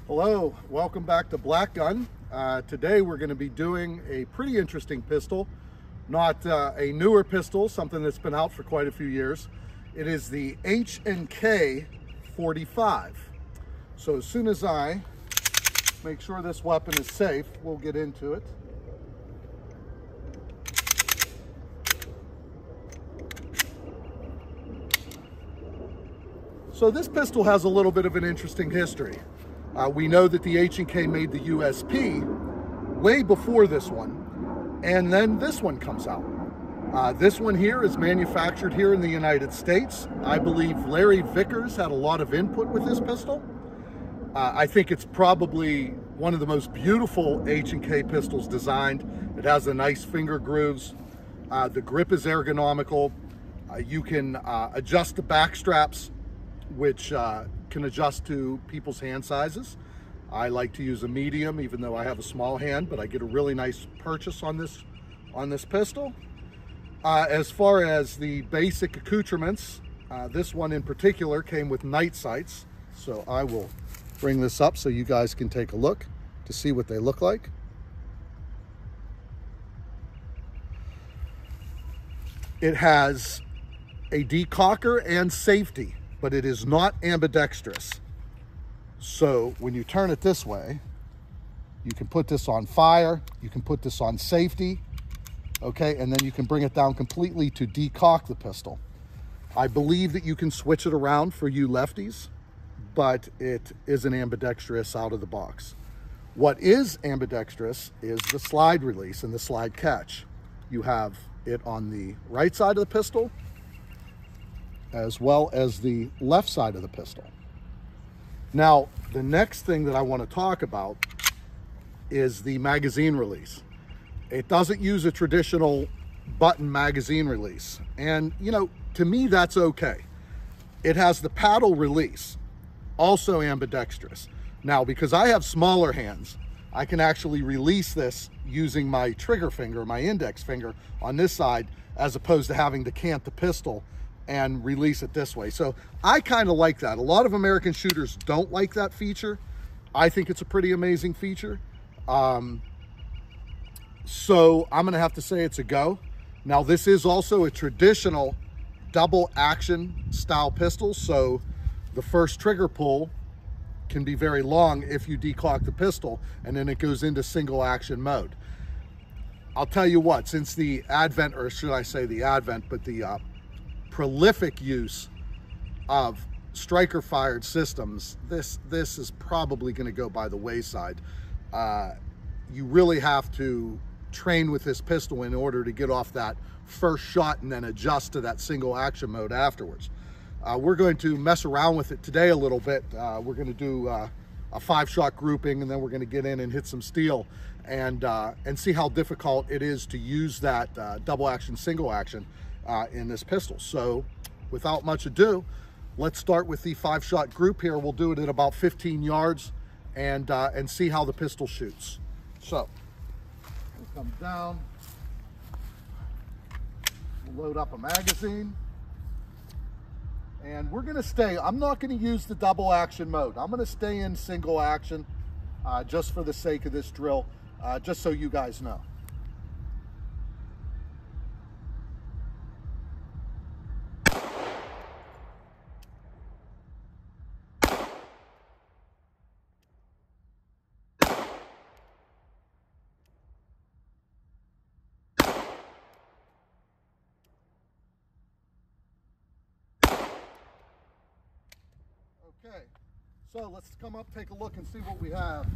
Hello, welcome back to Black Gun. Today we're going to be doing a pretty interesting pistol, not a newer pistol, something that's been out for quite a few years. It is the H&K 45. So as soon as I make sure this weapon is safe, we'll get into it. So this pistol has a little bit of an interesting history. We know that the H&K made the USP way before this one, and then this one comes out. This one here is manufactured here in the United States. I believe Larry Vickers had a lot of input with this pistol. I think it's probably one of the most beautiful H&K pistols designed. It has the nice finger grooves. The grip is ergonomical. You can adjust the back straps, which can adjust to people's hand sizes. I like to use a medium, even though I have a small hand, but I get a really nice purchase on this pistol. As far as the basic accoutrements, this one in particular came with night sights. So I will bring this up so you guys can take a look to see what they look like. It has a decocker and safety, but it is not ambidextrous. So when you turn it this way, you can put this on fire, you can put this on safety, okay, and then you can bring it down completely to decock the pistol. I believe that you can switch it around for you lefties, but it isn't ambidextrous out of the box. What is ambidextrous is the slide release and the slide catch. You have it on the right side of the pistol, as well as the left side of the pistol. Now, the next thing that I want to talk about is the magazine release. It doesn't use a traditional button magazine release. And, you know, to me, that's okay. It has the paddle release, also ambidextrous. Now, because I have smaller hands, I can actually release this using my trigger finger, my index finger on this side, as opposed to having to cant the pistol and release it this way. So I kind of like that. A lot of American shooters don't like that feature. I think it's a pretty amazing feature. So I'm gonna have to say it's a go. Now this is also a traditional double action style pistol, so the first trigger pull can be very long if you decock the pistol, and then it goes into single action mode. I'll tell you what, since the advent, or should I say the advent, but the prolific use of striker fired systems, this is probably going to go by the wayside. You really have to train with this pistol in order to get off that first shot and then adjust to that single action mode afterwards. We're going to mess around with it today a little bit. We're going to do a 5-shot grouping, and then we're going to get in and hit some steel and see how difficult it is to use that double action, single action in this pistol. So without much ado, let's start with the 5-shot group here. We'll do it at about 15 yards and see how the pistol shoots. So we'll come down, we'll load up a magazine, and we're going to stay, I'm not going to use the double action mode. I'm going to stay in single action just for the sake of this drill, just so you guys know. Okay, so let's come up, take a look, and see what we have.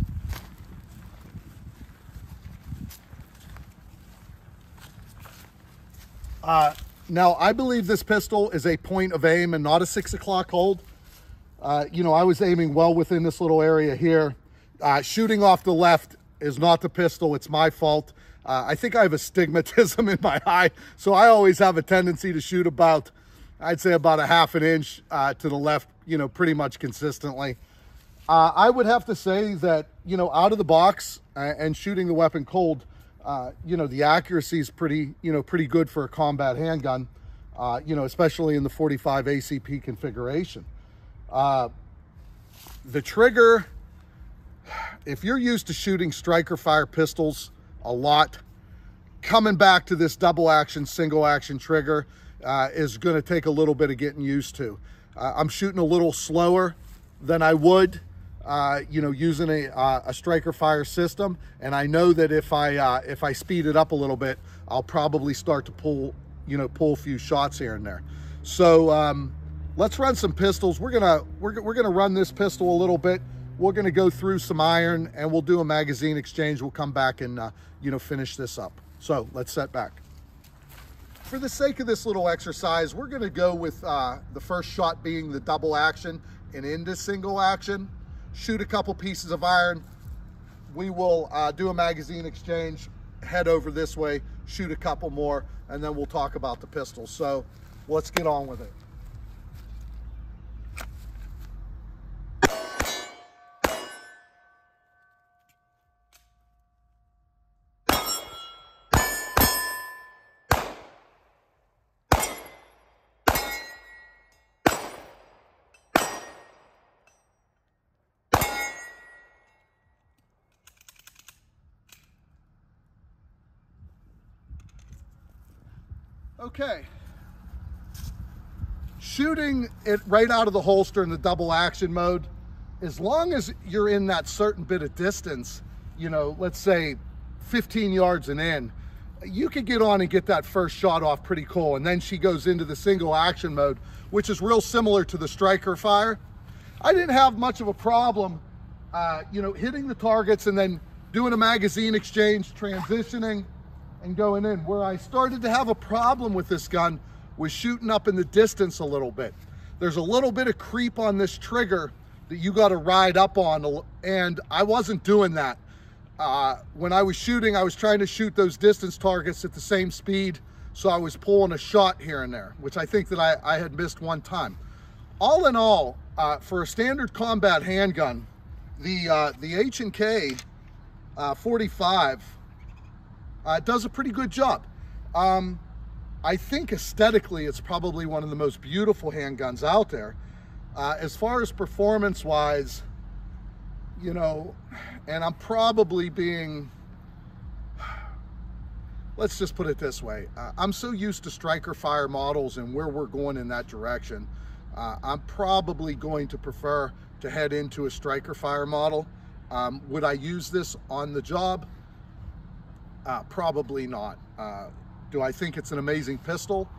Now, I believe this pistol is a point of aim and not a 6 o'clock hold. You know, I was aiming well within this little area here. Shooting off the left is not the pistol. It's my fault. I think I have astigmatism in my eye, so I always have a tendency to shoot about, I'd say about a half an inch to the left, you know, pretty much consistently. I would have to say that, you know, out of the box and shooting the weapon cold, you know, the accuracy is pretty good for a combat handgun, you know, especially in the 45 ACP configuration. The trigger, if you're used to shooting striker fire pistols a lot, coming back to this double action, single action trigger is going to take a little bit of getting used to. I'm shooting a little slower than I would, you know, using a striker fire system, and I know that if I speed it up a little bit, I'll probably start to pull a few shots here and there. So let's run some pistols. We're gonna run this pistol a little bit. We're gonna go through some iron, and we'll do a magazine exchange. We'll come back and you know, finish this up. So let's set back. For the sake of this little exercise, we're gonna go with the first shot being the double action and into single action. Shoot a couple pieces of iron. We will do a magazine exchange, head over this way, shoot a couple more, and then we'll talk about the pistol. So let's get on with it. Okay, shooting it right out of the holster in the double action mode, as long as you're in that certain bit of distance, you know, let's say 15 yards and in, you could get on and get that first shot off pretty cool. And then she goes into the single action mode, which is real similar to the striker fire. I didn't have much of a problem, you know, hitting the targets and then doing a magazine exchange, transitioning, and going in. Where I started to have a problem with this gun was shooting up in the distance a little bit. There's a little bit of creep on this trigger that you got to ride up on, and I wasn't doing that. When I was shooting, I was trying to shoot those distance targets at the same speed, so I was pulling a shot here and there, which I think that I had missed one time. All in all, for a standard combat handgun, the H&K 45 does a pretty good job. I think aesthetically, it's probably one of the most beautiful handguns out there. As far as performance-wise, you know, and I'm probably being, let's just put it this way. I'm so used to striker fire models and where we're going in that direction. I'm probably going to prefer to head into a striker fire model. Would I use this on the job? Probably not. Do I think it's an amazing pistol?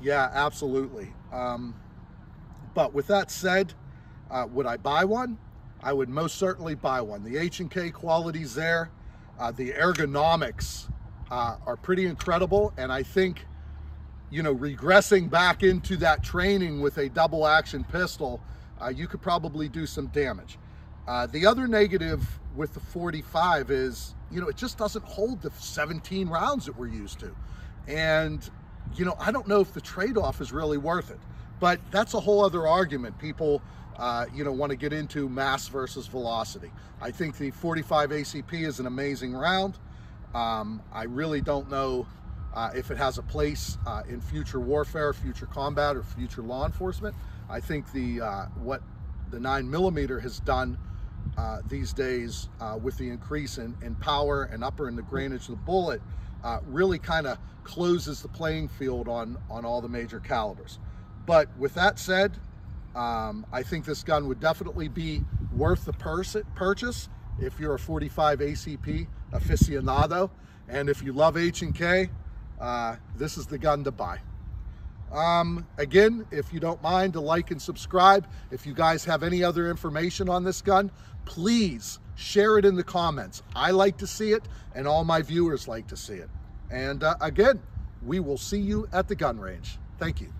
Yeah, absolutely. But with that said, would I buy one? I would most certainly buy one. The H&K quality's there. The ergonomics are pretty incredible, and I think, you know, regressing back into that training with a double action pistol, you could probably do some damage. The other negative with the 45 is, you know, it just doesn't hold the 17 rounds that we're used to. And, you know, I don't know if the trade-off is really worth it, but that's a whole other argument. People, you know, want to get into mass versus velocity. I think the 45 ACP is an amazing round. I really don't know if it has a place in future warfare, future combat, or future law enforcement. I think what the 9mm has done these days with the increase in power and upper in the grainage of the bullet really kind of closes the playing field on all the major calibers. But with that said, I think this gun would definitely be worth the purchase if you're a 45 ACP aficionado, and if you love H&K, this is the gun to buy. Again, if you don't mind, to like and subscribe. If you guys have any other information on this gun, please share it in the comments. I like to see it, and all my viewers like to see it. And again, we will see you at the gun range. Thank you.